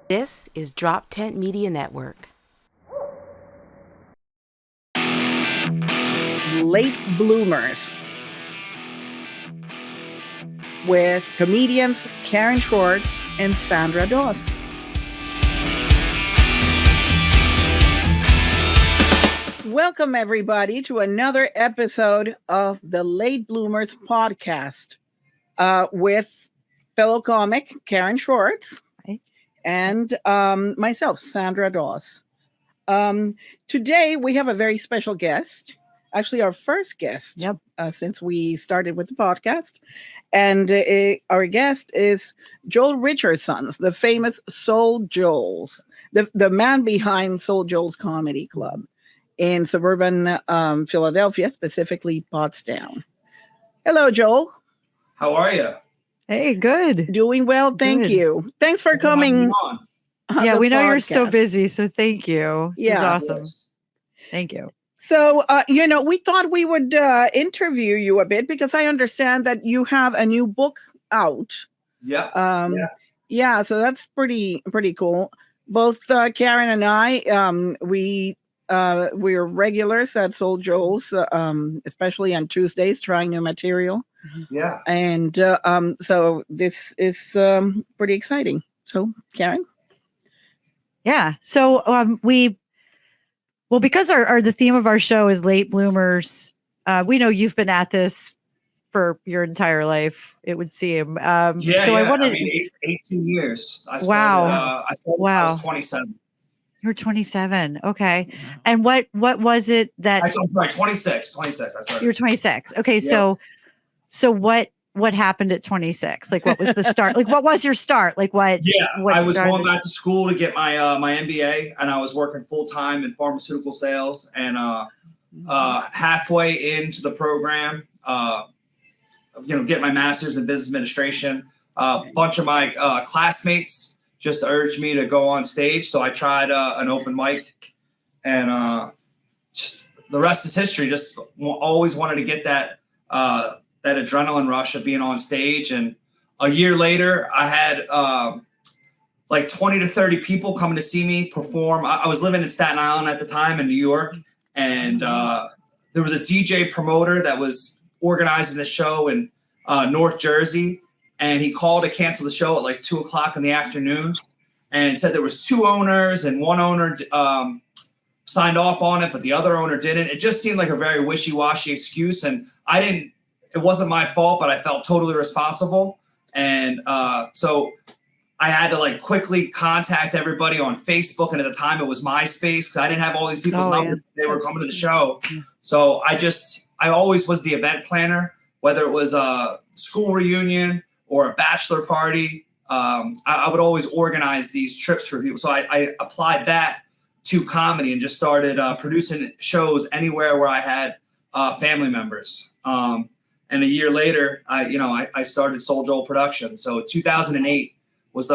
This is Drop Tent Media Network. Late Bloomers with comedians Karen Schwartz and Sandra Doss. Welcome, everybody, to another episode of the Late Bloomers podcast with fellow comic Karen Schwartz and myself, Sandra Doss. Today, we have a very special guest. Actually, our first guest since we started with the podcast. And our guest is Joel Richardson, the famous SoulJoel's, the man behind SoulJoel's Comedy Club in suburban Philadelphia, specifically Pottstown. Hello, Joel. How are you? Hey, good. Doing well, thank you. Thanks for coming. Yeah, we know you're so busy, so thank you. This is awesome. Thank you. So, we thought we would interview you a bit because I understand that you have a new book out. Yeah. So that's pretty cool. Both Karen and I, we're regulars at SoulJoel's, especially on Tuesdays, trying new material. Yeah. And so this is pretty exciting. So, Karen? Yeah. So because the theme of our show is late bloomers, we know you've been at this for your entire life, it would seem. I wanted 18 years. I was 27. You were 27. Okay. And what was it that I'm sorry, 26. I started. You were 26. Okay. Yeah. So what happened at 26? Like, what was the start? Like, what was your start? Like, what? Yeah, I was going back to school to get my my MBA, and I was working full time in pharmaceutical sales. And halfway into the program, get my master's in business administration. A bunch of my classmates just urged me to go on stage, so I tried an open mic, and just the rest is history. Just always wanted to get that adrenaline rush of being on stage. And a year later, I had like 20 to 30 people coming to see me perform. I was living in Staten Island at the time in New York. And there was a DJ promoter that was organizing the show in North Jersey. And he called to cancel the show at like 2:00 in the afternoon and said there was two owners and one owner signed off on it, but the other owner didn't. It just seemed like a very wishy-washy excuse. And it wasn't my fault, but I felt totally responsible. And so I had to quickly contact everybody on Facebook. And at the time it was MySpace because I didn't have all these people's numbers. They were coming to the show. So I always was the event planner, whether it was a school reunion or a bachelor party. I would always organize these trips for people. So I applied that to comedy and just started producing shows anywhere where I had family members. And a year later, I started SoulJoel Productions. So 2008 was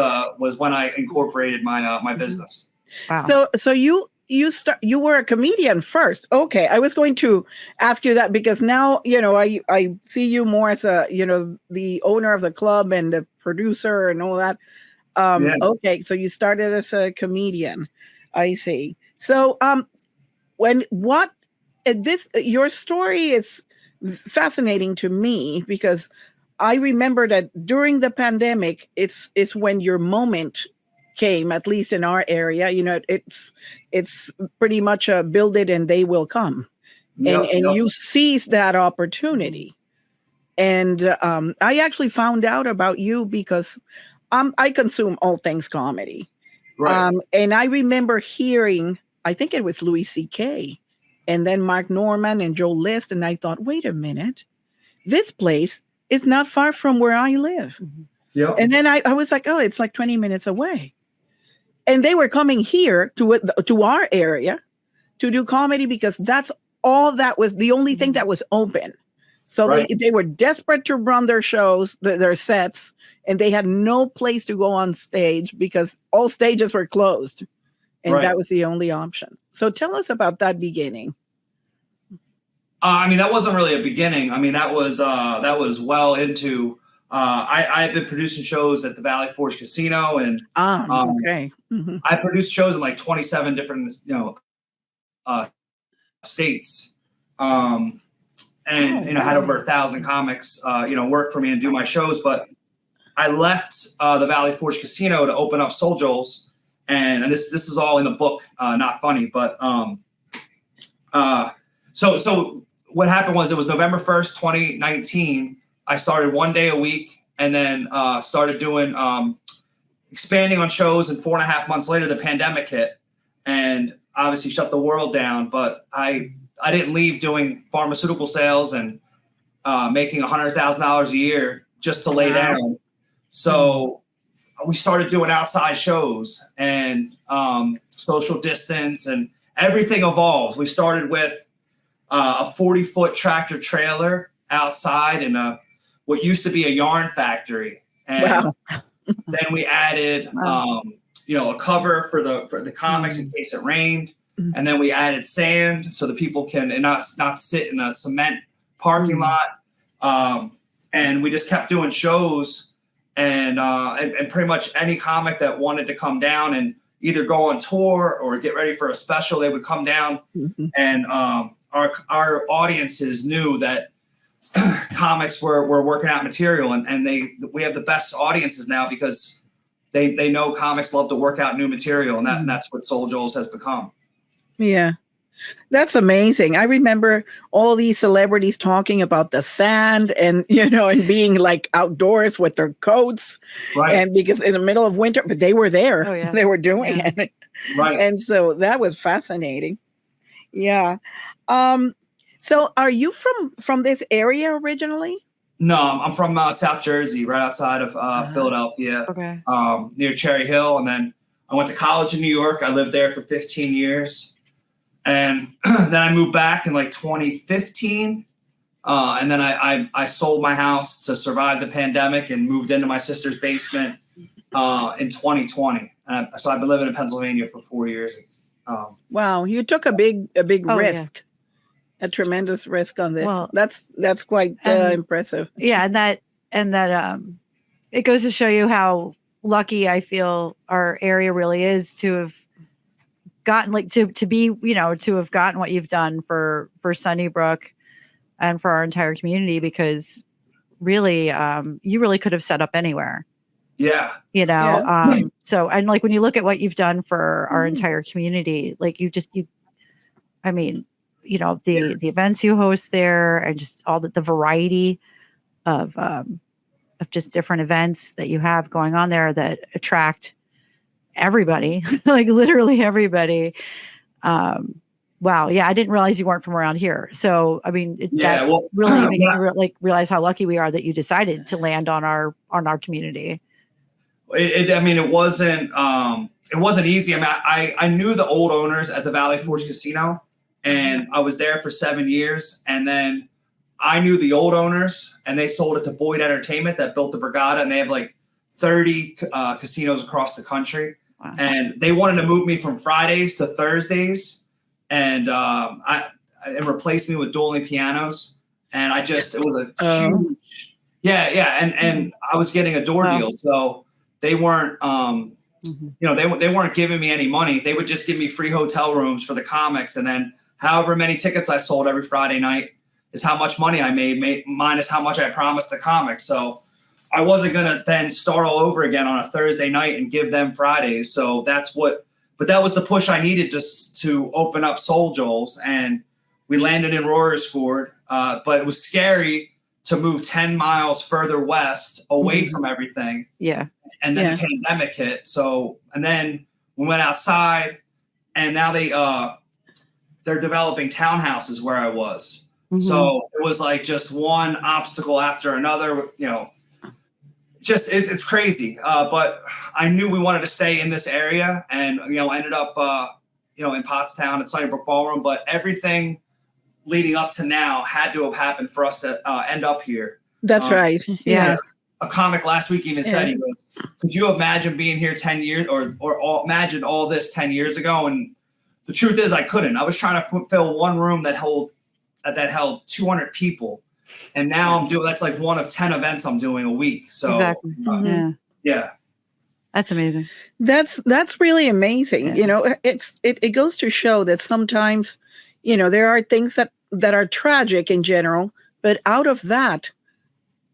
when I incorporated my business. Wow. So you were a comedian first. Okay, I was going to ask you that because now I see you more as the owner of the club and the producer and all that. Okay, so you started as a comedian. I see. So your story is fascinating to me because I remember that during the pandemic, it's when your moment came, at least in our area. It's pretty much a build it and they will come. And you seized that opportunity. And I actually found out about you because I consume all things comedy. Right. And I remember hearing, I think it was Louis C.K., and then Mark Norman and Joe List. And I thought, wait a minute, this place is not far from where I live. Yeah. And then I was like, oh, it's like 20 minutes away. And they were coming here to our area to do comedy because that's all that was the only thing that was open. So they were desperate to run their shows, their sets, and they had no place to go on stage because all stages were closed. And that was the only option. So tell us about that beginning. That wasn't really a beginning. That was well into I have been producing shows at the Valley Forge Casino, and okay. I produced shows in like 27 different states, and had over 1,000 comics work for me and do my shows. But I left the Valley Forge Casino to open up SoulJoel's, and this is all in the book, not funny, but so what happened was it was November 1st, 2019. I started 1 day a week, and then started doing expanding on shows. And 4.5 months later, the pandemic hit, and obviously shut the world down. But I didn't leave doing pharmaceutical sales and making $100,000 a year just to lay down. So we started doing outside shows and social distance, and everything evolved. We started with a 40-foot tractor trailer outside in what used to be a yarn factory, and then we added a cover for the comics in case it rained, and then we added sand so that people can not sit in a cement parking lot, and we just kept doing shows, and pretty much any comic that wanted to come down and either go on tour or get ready for a special, they would come down, and our audiences knew that comics were working out material, and we have the best audiences now because they know comics love to work out new material, and that's what SoulJoel's has become. Yeah, that's amazing. I remember all these celebrities talking about the sand and and being like outdoors with their coats, right? And because in the middle of winter, but they were there. Oh, yeah. They were doing it, right? And so that was fascinating. Yeah. So are you from this area originally? No, I'm from South Jersey, right outside of Philadelphia, near Cherry Hill. And then I went to college in New York. I lived there for 15 years. And then I moved back in like 2015. And then I sold my house to survive the pandemic and moved into my sister's basement in 2020. So I've been living in Pennsylvania for 4 years. Wow, you took a big risk. Yeah. A tremendous risk on this. Well, that's quite impressive. Yeah, and that it goes to show you how lucky I feel our area really is to have gotten to have gotten what you've done for Sunnybrook and for our entire community, because really you really could have set up anywhere. Yeah. So, and like when you look at what you've done for our entire community, like the events you host there, and just all the variety of just different events that you have going on there that attract everybody, like literally everybody. Wow. Yeah. I didn't realize you weren't from around here. So, I mean, really makes me realize how lucky we are that you decided to land on our community. It wasn't easy. I mean, I knew the old owners at the Valley Forge Casino, and I was there for 7 years. And then I knew the old owners, and they sold it to Boyd Entertainment that built the Borgata, and they have like 30 casinos across the country. Wow. And they wanted to move me from Fridays to Thursdays, and replace me with dueling pianos. And it was a huge, and I was getting a door deal, so they weren't, they weren't giving me any money. They would just give me free hotel rooms for the comics, and then however many tickets I sold every Friday night is how much money I made minus how much I promised the comics. So I wasn't going to then start all over again on a Thursday night and give them Fridays. So that was the push I needed just to open up SoulJoel's, and we landed in Royersford. But it was scary to move 10 miles further west away from everything. Yeah. And then the pandemic hit. So, and then we went outside, and now they're developing townhouses where I was. Mm-hmm. So it was like just one obstacle after another, it's crazy. But I knew we wanted to stay in this area, and, ended up, in Pottstown at Sunnybrook Ballroom, but everything leading up to now had to have happened for us to end up here. That's right. Yeah. A comic last week even said, he goes, could you imagine being here 10 years or imagine all this 10 years ago? And the truth is I couldn't. I was trying to fill one room that held 200 people. And now I'm doing, that's like one of 10 events I'm doing a week. So Exactly. yeah. That's amazing. That's really amazing. Yeah. You know, it goes to show that sometimes, you know, there are things that are tragic in general, but out of that,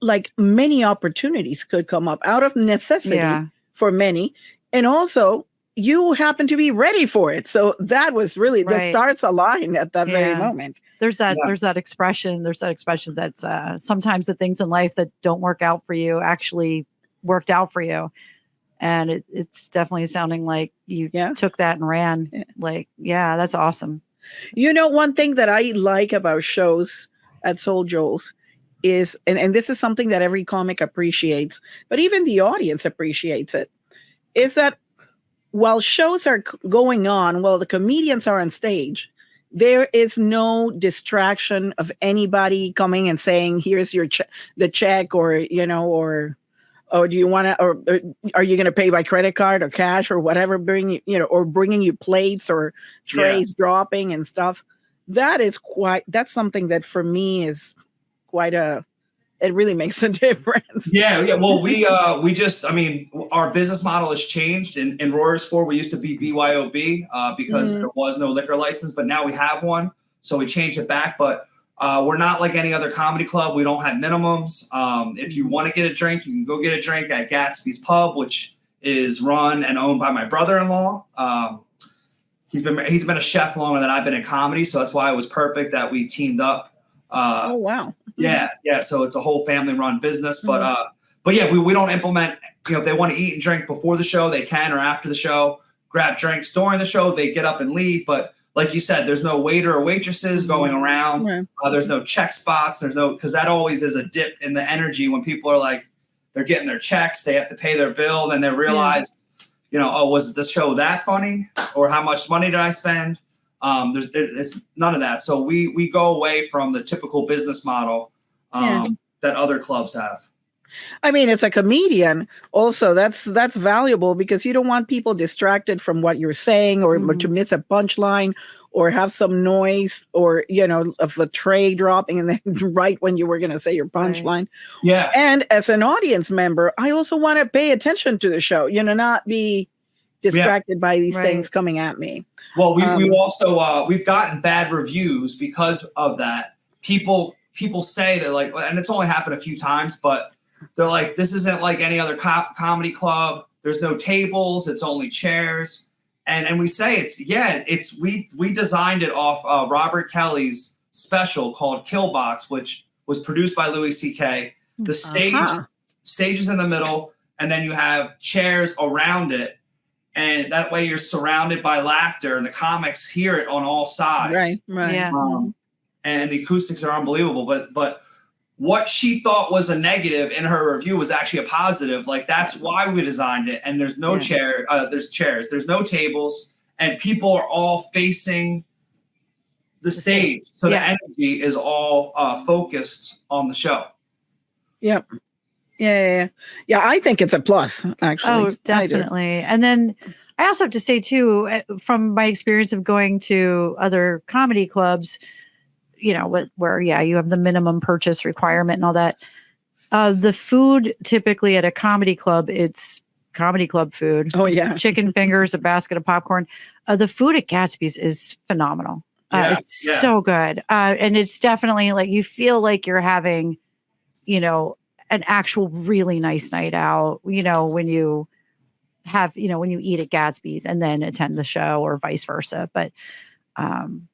like many opportunities could come up out of necessity for many. And also you happen to be ready for it. So that was really the stars aligned at that very moment. There's that expression that's sometimes the things in life that don't work out for you actually worked out for you. And it's definitely sounding like you took that and ran. Like, that's awesome. You know, one thing that I like about shows at SoulJoel's is, and this is something that every comic appreciates, but even the audience appreciates it, is that while shows are going on, while the comedians are on stage, there is no distraction of anybody coming and saying, here's your the check, or, you know, or do you want to, or are you going to pay by credit card or cash or whatever, or bringing you plates or trays dropping and stuff. That's something that for me is quite it really makes a difference. Yeah. Well, we just, I mean, our business model has changed. In Royersford, we used to be BYOB because there was no liquor license, but now we have one. So we changed it back. But we're not like any other comedy club. We don't have minimums. If you want to get a drink, you can go get a drink at Gatsby's Pub, which is run and owned by my brother-in-law. He's been a chef longer than I've been in comedy, so that's why it was perfect that we teamed up. Oh wow! Yeah. So it's a whole family-run business, but yeah, we don't implement. You know, if they want to eat and drink before the show, they can, or after the show. Grab drinks during the show, they get up and leave, but. Like you said, there's no waiter or waitresses going around. There's no check spots. Because that always is a dip in the energy when people are like, they're getting their checks, they have to pay their bill, and they realize, you know, oh, was the show that funny? Or how much money did I spend? There's none of that. So we go away from the typical business model that other clubs have. I mean, as a comedian, also that's valuable because you don't want people distracted from what you're saying or to miss a punchline or have some noise or, you know, of a tray dropping and then right when you were going to say your punchline. Right. Yeah. And as an audience member, I also want to pay attention to the show, you know, not be distracted by these things coming at me. Well, we also we've gotten bad reviews because of that. People say that, like, and it's only happened a few times, but they're like, this isn't like any other comedy club. There's no tables. It's only chairs. And we say we designed it off Robert Kelly's special called Killbox, which was produced by Louis C.K. The stage is in the middle, and then you have chairs around it. And that way you're surrounded by laughter, and the comics hear it on all sides. Right. Yeah. And the acoustics are unbelievable. But what she thought was a negative in her review was actually a positive. Like, that's why we designed it. And there's no chair. There's chairs. There's no tables. And people are all facing the stage. So the energy is all focused on the show. Yep. Yeah. I think it's a plus, actually. Oh, definitely. And then I also have to say, too, from my experience of going to other comedy clubs, you know, where you have the minimum purchase requirement and all that. The food typically at a comedy club, it's comedy club food. Oh yeah, chicken fingers, a basket of popcorn. The food at Gatsby's is phenomenal. It's so good, and it's definitely like you feel like you're having, you know, an actual really nice night out. You know, when you when you eat at Gatsby's and then attend the show, or vice versa. But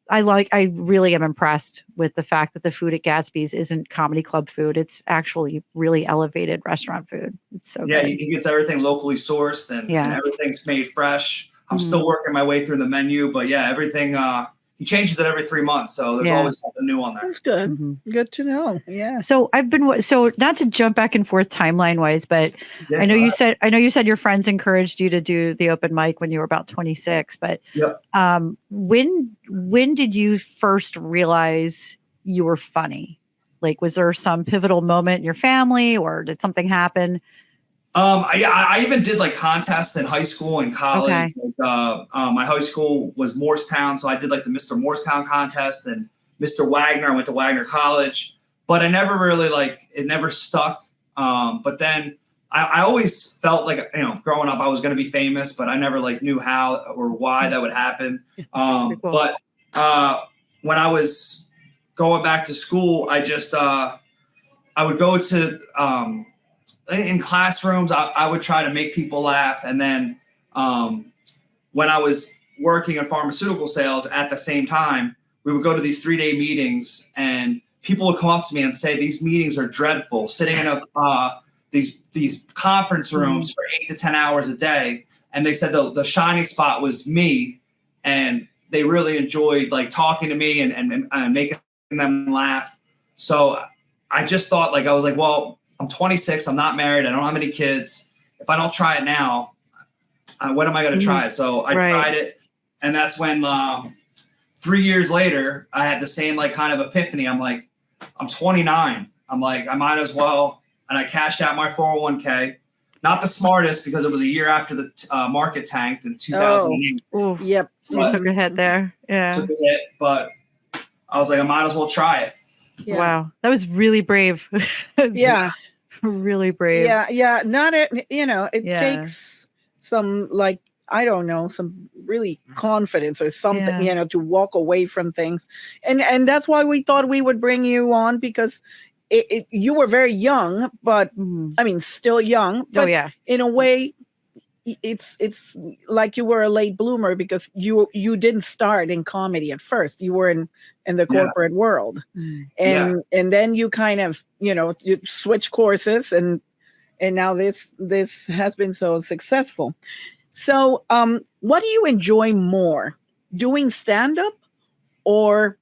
I really am impressed with the fact that the food at Gatsby's isn't comedy club food. It's actually really elevated restaurant food. It's so good. He gets everything locally sourced and everything's made fresh. I'm still working my way through the menu, but everything, he changes it every 3 months. So there's always something new on there. That's good. Mm-hmm. Good to know. Yeah. So not to jump back and forth timeline wise, but I know you said your friends encouraged you to do the open mic when you were about 26, but when did you first realize you were funny? Like, was there some pivotal moment in your family, or did something happen? I even did like contests in high school and college. Okay. My high school was Morristown, so I did like the Mr. Morristown contest and Mr. Wagner. I went to Wagner College. but I never really it never stuck. But then I always felt like, growing up I was going to be famous, but I never knew how or why that would happen. Cool. But when I was going back to school, I just I would go to in classrooms. I would try to make people laugh, and then when I was working in pharmaceutical sales at the same time, we would go to these 3-day meetings, and people would come up to me and say, these meetings are dreadful, sitting in these conference rooms for 8 to 10 hours a day. And they said the shining spot was me, and they really enjoyed talking to me and making them laugh. So I just thought, I was like, well, I'm 26, I'm not married, I don't have any kids. If I don't try it now, when am I going to try it? So I tried it, and that's when 3 years later, I had the same kind of epiphany. I'm like, I'm 29. I'm like, I might as well. And I cashed out my 401k. Not the smartest, because it was a year after the market tanked in 2008. Oh, yep. So you took a hit there. Yeah. Took a hit, but I was like, I might as well try it. Yeah. Wow. That was really brave. Yeah. Really brave. Yeah. Yeah. Not it. It takes some I don't know, some really confidence or something, to walk away from things. And that's why we thought we would bring you on, because you were very young, but I mean, still young. But in a way, it's like you were a late bloomer, because you didn't start in comedy at first. You were in the corporate world. And then you kind of, you switch courses, and now this has been so successful. So, what do you enjoy more, doing stand-up or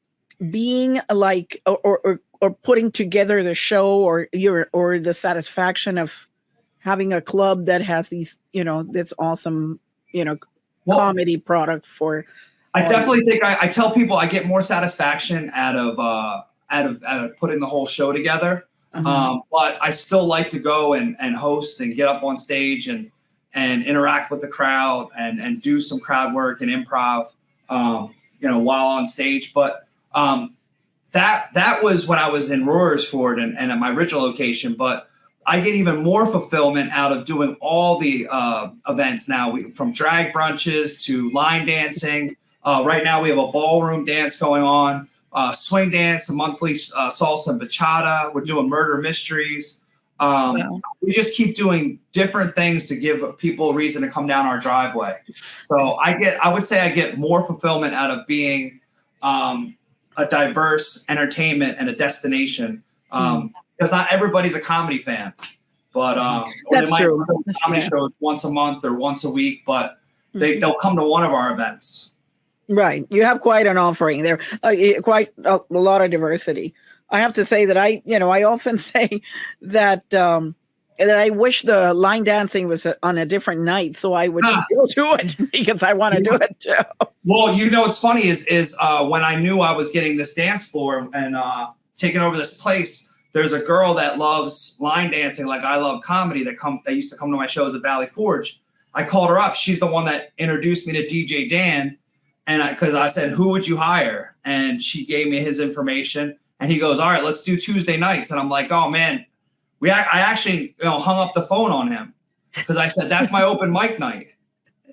being or putting together the show, or the satisfaction of having a club that has these, this awesome, comedy product for? I definitely think I tell people I get more satisfaction out of putting the whole show together. But I still like to go and host and get up on stage and interact with the crowd and do some crowd work and improv, while on stage. But that was when I was in Royersford and at my original location. But I get even more fulfillment out of doing all the events now, from drag brunches to line dancing. Right now we have a ballroom dance going on, swing dance, a monthly salsa and bachata. We're doing murder mysteries. We just keep doing different things to give people a reason to come down our driveway. So I would say I get more fulfillment out of being a diverse entertainment and a destination. Because not everybody's a comedy fan, but or they might true. go to comedy shows once a month or once a week, but they'll come to one of our events. Right. You have quite an offering there, quite a lot of diversity. I have to say that I often say that that I wish the line dancing was on a different night, so I would go do it, because I want to do it too. Well, what's funny is when I knew I was getting this dance floor and taking over this place, there's a girl that loves line dancing like I love comedy that used to come to my shows at Valley Forge. I called her up. She's the one that introduced me to DJ Dan, and because I said, who would you hire? And she gave me his information. And he goes, all right, let's do Tuesday nights. And I'm like, oh, man, I actually hung up the phone on him, because I said, that's my open mic night.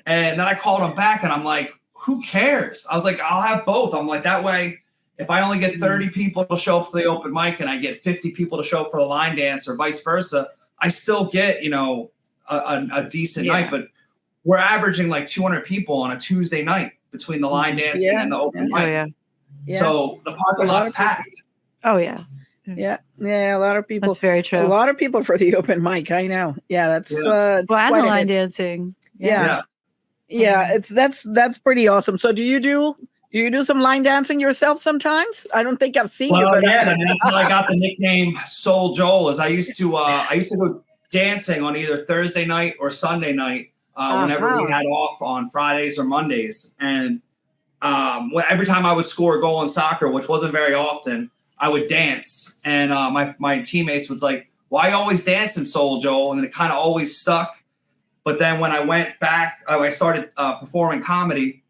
And then I called him back, and I'm like, who cares? I was like, I'll have both. I'm like, that way, if I only get 30 people to show up for the open mic and I get 50 people to show up for the line dance, or vice versa, I still get, a decent night. But we're averaging 200 people on a Tuesday night between the line dancing and the open mic. So the parking lot's packed. Oh, yeah. Yeah. A lot of people. That's very true. A lot of people for the open mic. I know. Yeah, that's and the line dancing. Yeah. That's pretty awesome. So do you do some line dancing yourself sometimes? I don't think I've seen you. But that's how I got the nickname SoulJoel. I used to go dancing on either Thursday night or Sunday night whenever we had off on Fridays or Mondays. And every time I would score a goal in soccer, which wasn't very often, I would dance. And my teammates was like, why always dancing, SoulJoel? And it kind of always stuck. But then when I went back, I started performing comedy.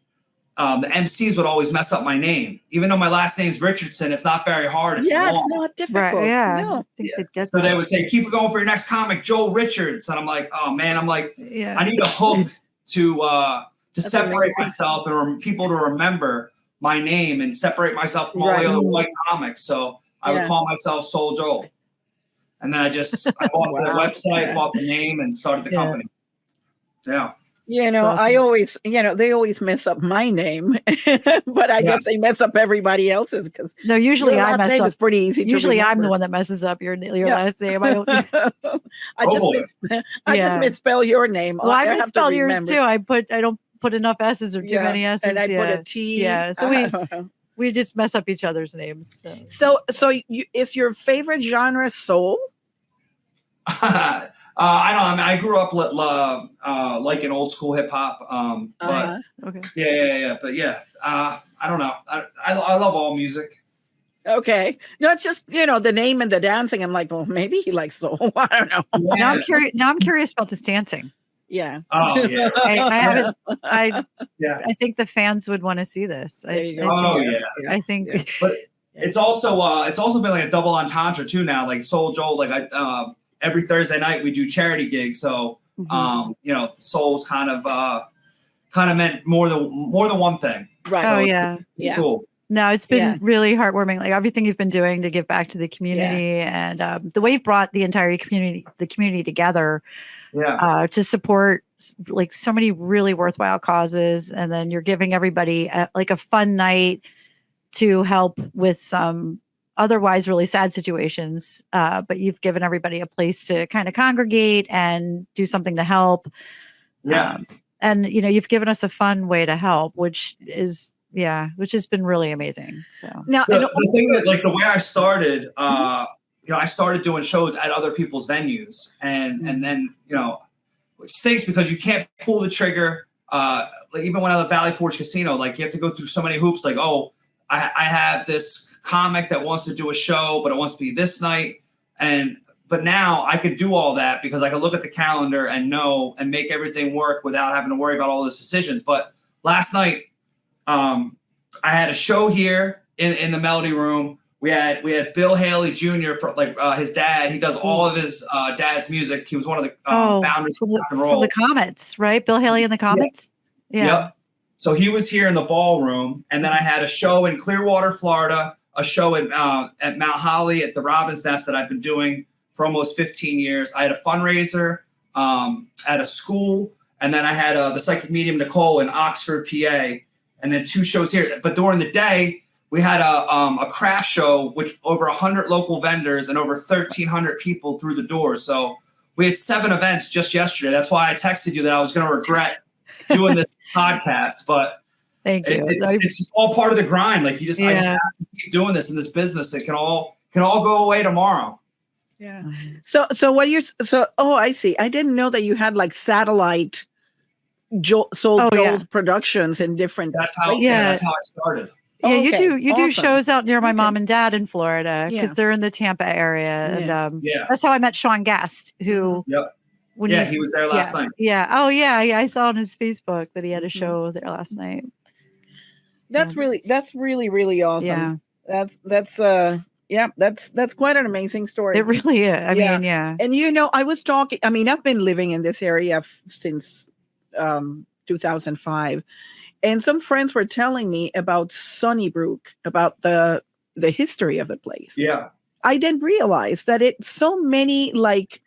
the MCs would always mess up my name. Even though my last name's Richardson, it's not very hard. It's Yeah, long. it's not difficult. Right, yeah. No. I think they'd get So that. they would say, keep it going for your next comic, Joel Richards. And I'm like, oh man, I'm like, Yeah. I need a hook to separate amazing. myself and people to remember my name and separate myself from all the other white comics. So I would call myself Soul Joel. And then I bought the website, bought the name, and started the company. Yeah. You know, awesome. I always, they always mess up my name, but I guess they mess up everybody else's because No, usually I mess up. It's pretty easy. Usually I'm the one that messes up your last name. I don't. I just misspell your name. Well, I have to misspell yours remember. too. I don't put enough S's or too many S's. And I put a T. Yeah, so we just mess up each other's names. So is your favorite genre soul? I don't know. I mean, I grew up like an old school hip hop. But Okay. yeah. But yeah, I don't know. I love all music. Okay. No, it's just, the name and the dancing. I'm like, well, maybe he likes soul. I don't know. Yeah. Now I'm curious about this dancing. Yeah. Oh yeah. I haven't. I think the fans would want to see this. There you go. I think. But it's also been like a double entendre too now. Like Soul Joel, like every Thursday night we do charity gigs. So Soul's kind of meant more than one thing. Right. So yeah. Cool. No, it's been really heartwarming. Like everything you've been doing to give back to the community, and the way you've brought the entire community together. To support like so many really worthwhile causes, and then you're giving everybody like a fun night to help with some otherwise really sad situations, but you've given everybody a place to kind of congregate and do something to help. And you've given us a fun way to help, which has been really amazing. So now the thing that, like, the way I started, I started doing shows at other people's venues, and then it stinks because you can't pull the trigger. Like even when I was at Valley Forge Casino, like you have to go through so many hoops. Like, I have this comic that wants to do a show, but it wants to be this night, but now I could do all that because I could look at the calendar and know and make everything work without having to worry about all those decisions. But last night, I had a show here in the Melody Room. We had Bill Haley Jr. for his dad. He does all of his dad's music. He was one of the founders of rock and roll. From the Comets, right? Bill Haley and the Comets. Yeah. Yep. So he was here in the ballroom, and then I had a show in Clearwater, Florida, a show at Mount Holly at the Robin's Nest that I've been doing for almost 15 years. I had a fundraiser at a school, and then I had the psychic medium Nicole in Oxford, PA, and then 2 shows here. But during the day, we had a craft show, which over 100 local vendors and over 1,300 people through the doors. So we had 7 events just yesterday. That's why I texted you that I was going to regret doing this podcast. But thank you. It's just all part of the grind. Like I just have to keep doing this in this business. It can all go away tomorrow. Yeah. So I see. I didn't know that you had like satellite Joel's productions in different. That's how I started. Yeah, you do shows out near my mom and dad in Florida because they're in the Tampa area, and that's how I met Sean Guest, who he was there last night. Yeah, I saw on his Facebook that he had a show there last night. That's really awesome. Yeah, that's quite an amazing story. It really is. I mean, And I was talking. I mean, I've been living in this area since 2005. And some friends were telling me about Sunnybrook, about the history of the place. Yeah. I didn't realize that so many like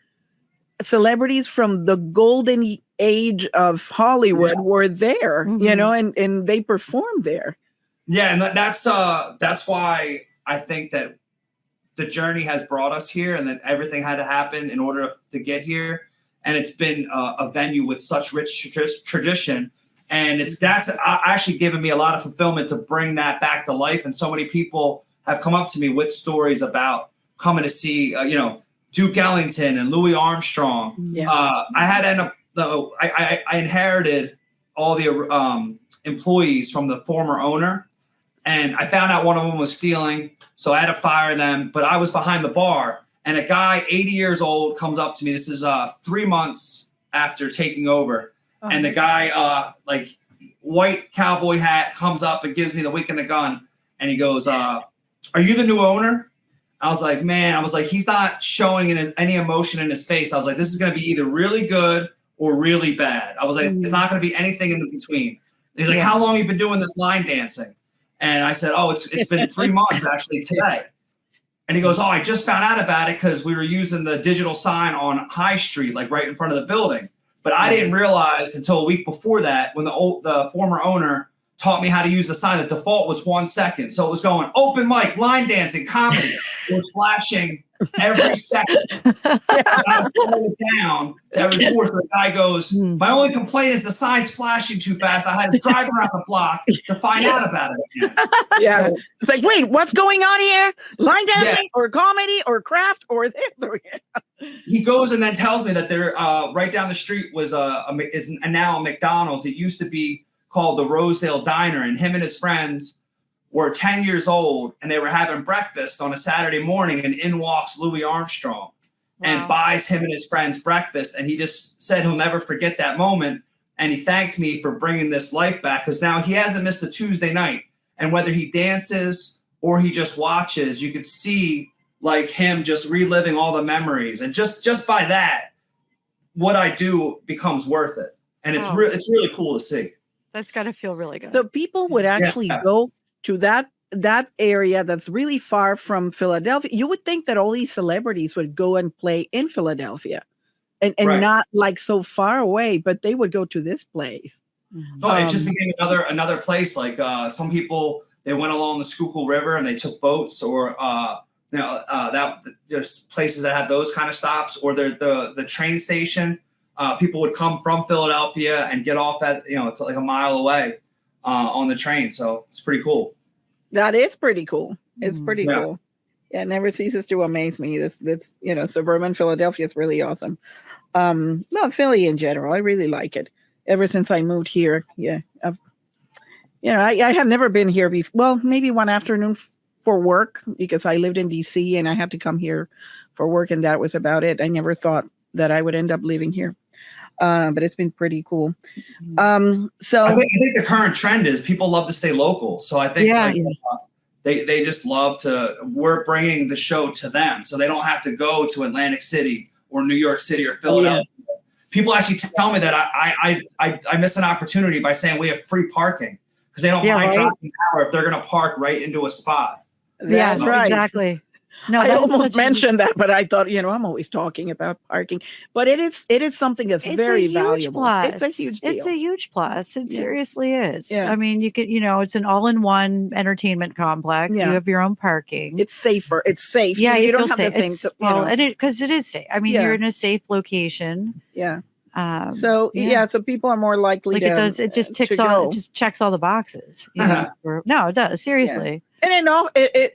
celebrities from the golden age of Hollywood were there, and they performed there. Yeah. And that's why I think that the journey has brought us here, and that everything had to happen in order to get here. And it's been a venue with such rich tradition. And that's actually given me a lot of fulfillment to bring that back to life. And so many people have come up to me with stories about coming to see, Duke Ellington and Louis Armstrong. Yeah. I inherited all the employees from the former owner, and I found out one of them was stealing, so I had to fire them. But I was behind the bar, and a guy, 80 years old, comes up to me. This is 3 months after taking over. And the guy, white cowboy hat, comes up and gives me the wink and the gun. And he goes, are you the new owner? I was like, man, he's not showing any emotion in his face. I was like, this is going to be either really good or really bad. I was like, it's not going to be anything in between. He's like, how long have you been doing this line dancing? And I said, it's been 3 months actually today. And he goes, I just found out about it because we were using the digital sign on High Street, like right in front of the building. But I didn't realize until a week before that when the former owner taught me how to use the sign. The default was 1 second. So it was going open mic, line dancing, comedy. It was flashing every second. I was slowing it down to every 4. So the guy goes, my only complaint is the sign's flashing too fast. I had to drive around the block to find out about it again. Yeah. It's like, wait, what's going on here? Line dancing or comedy or craft or this? Or He goes and then tells me that there right down the street was is now a McDonald's. It used to be called the Rosedale Diner, and him and his friends were 10 years old, and they were having breakfast on a Saturday morning, and in walks Louis Armstrong and buys him and his friends breakfast. And he just said he'll never forget that moment. And he thanked me for bringing this life back, because now he hasn't missed a Tuesday night. And whether he dances or he just watches, you could see like him just reliving all the memories. And just by that, what I do becomes worth it. And it's really cool to see. That's got to feel really good. So people would actually go to that area that's really far from Philadelphia. You would think that all these celebrities would go and play in Philadelphia and not like so far away, but they would go to this place. It just became another place. Like some people, they went along the Schuylkill River and they took boats, or there's places that have those kind of stops, or the train station. People would come from Philadelphia and get off at, it's like a mile away on the train. So it's pretty cool. That is pretty cool. It's pretty cool. Yeah, it never ceases to amaze me. This suburban Philadelphia is really awesome. Well, Philly in general, I really like it. Ever since I moved here, I have never been here before. Well, maybe one afternoon for work, because I lived in DC and I had to come here for work, and that was about it. I never thought that I would end up living here. But it's been pretty cool. So I think the current trend is people love to stay local. So I think they just love to, we're bringing the show to them. So they don't have to go to Atlantic City or New York City or Philadelphia. Yeah. People actually tell me that I miss an opportunity by saying we have free parking, because they don't mind dropping an hour if they're going to park right into a spot. That's right. Exactly. No, I almost mentioned that, but I thought, I'm always talking about parking. But it is something that's very valuable. Plus. It's a huge deal. It's a huge plus. It seriously is. Yeah. I mean, you could, it's an all-in-one entertainment complex. Yeah. You have your own parking. It's safer. It's safe. Yeah, you don't have the thing. Because it is safe. I mean, you're in a safe location. Yeah. So people are more likely to. It just checks all the boxes. No, it does. Seriously. Yeah. And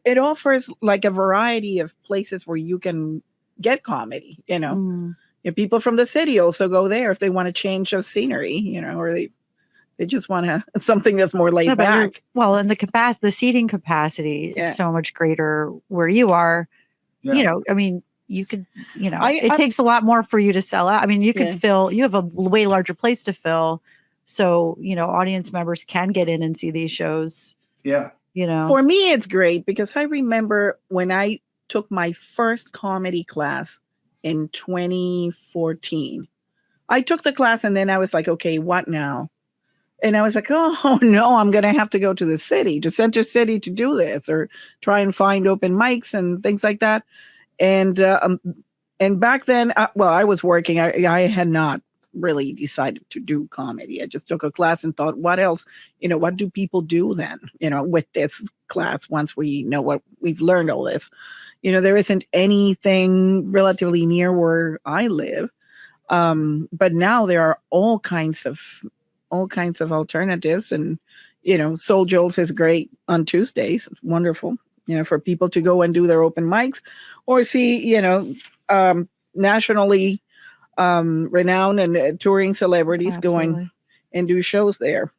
it offers like a variety of places where you can get comedy, people from the city also go there if they want a change of scenery, or they just want something that's more laid back. And the seating capacity is so much greater where you are. Yeah. I mean, you could, it takes a lot more for you to sell out. I mean, you could fill, you have a way larger place to fill. So, audience members can get in and see these shows. Yeah. For me, it's great because I remember when I took my first comedy class in 2014. I took the class and then I was like, okay, what now? And I was like, oh no, I'm going to have to go to the city, to Center City to do this, or try and find open mics and things like that. And back then, I was working. I had not really decided to do comedy. I just took a class and thought, what else, what do people do then, with this class once we know what we've learned all this, there isn't anything relatively near where I live. But now there are all kinds of alternatives, and, SoulJoel's is great on Tuesdays. It's wonderful, for people to go and do their open mics or see, nationally renowned and touring celebrities going and do shows there.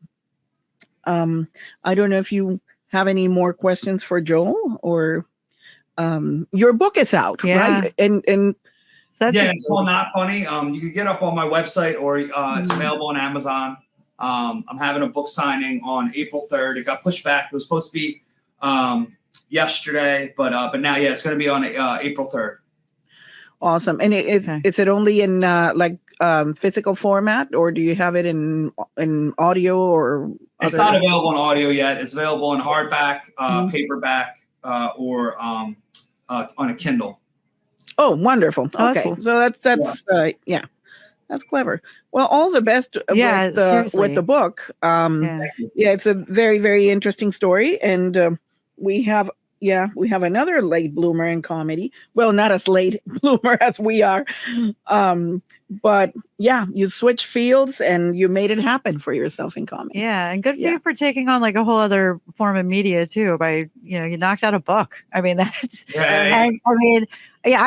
I don't know if you have any more questions for Joel, or your book is out, right? And it's called Not Funny. You can get up on my website, or it's available on Amazon. I'm having a book signing on April 3rd. It got pushed back. It was supposed to be yesterday, but now, yeah, it's going to be on April 3rd. Awesome. And is it only in physical format, or do you have it in audio or? It's not available in audio yet. It's available in hardback, paperback, or on a Kindle. Oh, wonderful. Oh, okay. that's cool. So that's clever. Well, all the best with the book. It's a very, very interesting story. And we have another late bloomer in comedy. Well, not as late bloomer as we are. But yeah, you switched fields and you made it happen for yourself in comedy. Yeah. And good for you for taking on like a whole other form of media too, by, you knocked out a book. I mean, that's, I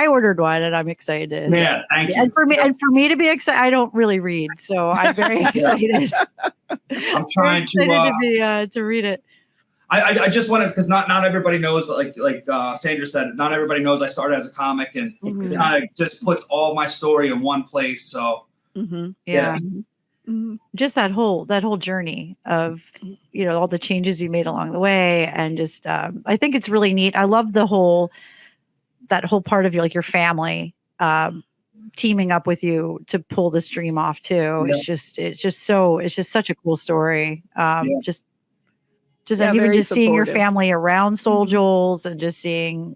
ordered one and I'm excited. Yeah. Thank you. And for me to be excited, I don't really read. So I'm very excited. I'm trying to read it. I just wanted, because not everybody knows, like Sandra said, not everybody knows I started as a comic, and it kind of just puts all my story in one place. So just that whole journey of all the changes you made along the way, and just I think it's really neat. I love that whole part of your family teaming up with you to pull this dream off too. It's just such a cool story. And even just seeing your family around SoulJoel's, and just seeing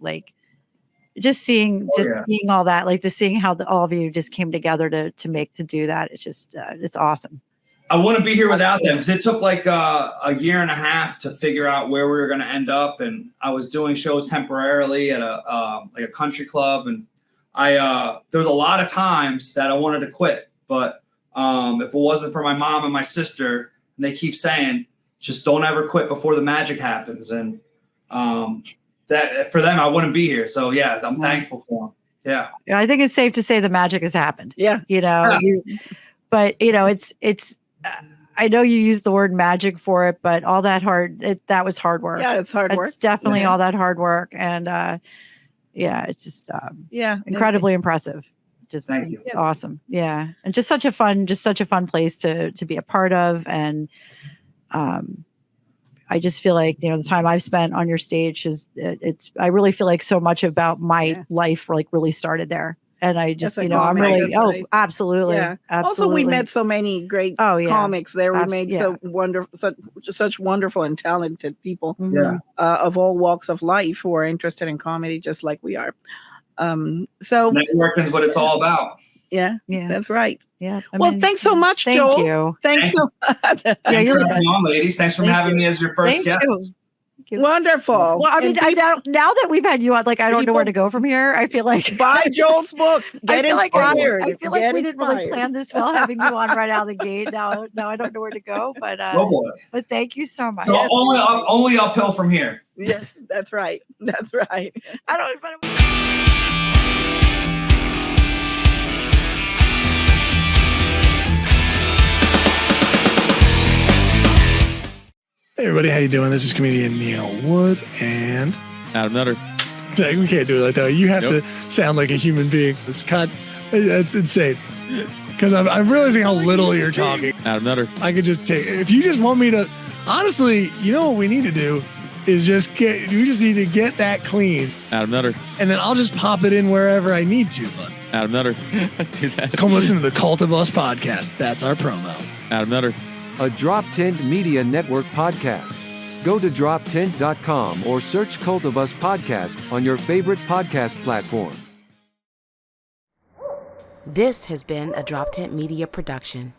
seeing all that, like just seeing how all of you just came together to do that. It's just it's awesome. I wouldn't be here without them, because it took like a year and a half to figure out where we were going to end up. And I was doing shows temporarily at a country club, and there was a lot of times that I wanted to quit, but if it wasn't for my mom and my sister, and they keep saying, just don't ever quit before the magic happens. And that for them, I wouldn't be here. So yeah, I'm thankful for them. Yeah. I think it's safe to say the magic has happened. Yeah. But it's, I know you use the word magic for it, but all that that was hard work. Yeah. It's hard work. It's definitely all that hard work. And it's just, incredibly impressive. Just thank you. It's awesome. Yeah. And just such a fun place to be a part of. And, I just feel like, the time I've spent on your stage I really feel like so much about my life really started there. And I just, I'm really, absolutely. Yeah. Absolutely. Also, we met so many great comics there. We made such wonderful and talented people of all walks of life who are interested in comedy, just like we are. So networking is what it's all about. Yeah, that's right. Yeah. Thanks so much, Joel. Thank you. Thanks so much. Thanks for having me on, ladies. Thanks for having me as your first guest. Wonderful. Well, I mean, now that we've had you on, I don't know where to go from here. I feel like buy Joel's book. Get inspired. I feel like we didn't really plan this well, having you on right out of the gate. Now I don't know where to go, but but thank you so much. So only uphill from here. Yes, that's right. That's right. Hey everybody, how you doing? This is comedian Neil Wood and Adam Nutter. We can't do it like that. You have to sound like a human being. That's insane. Because I'm realizing how little you're talking. Adam Nutter. I could just take, if you just want me to, honestly, what we need to do is we just need to get that clean. Adam Nutter. And then I'll just pop it in wherever I need to. But Adam Nutter. Let's do that. Come listen to the Cult of Us podcast. That's our promo. Adam Nutter. A Drop Tent Media Network podcast. Go to droptent.com or search Cult of Us podcast on your favorite podcast platform. This has been a Drop Tent Media production.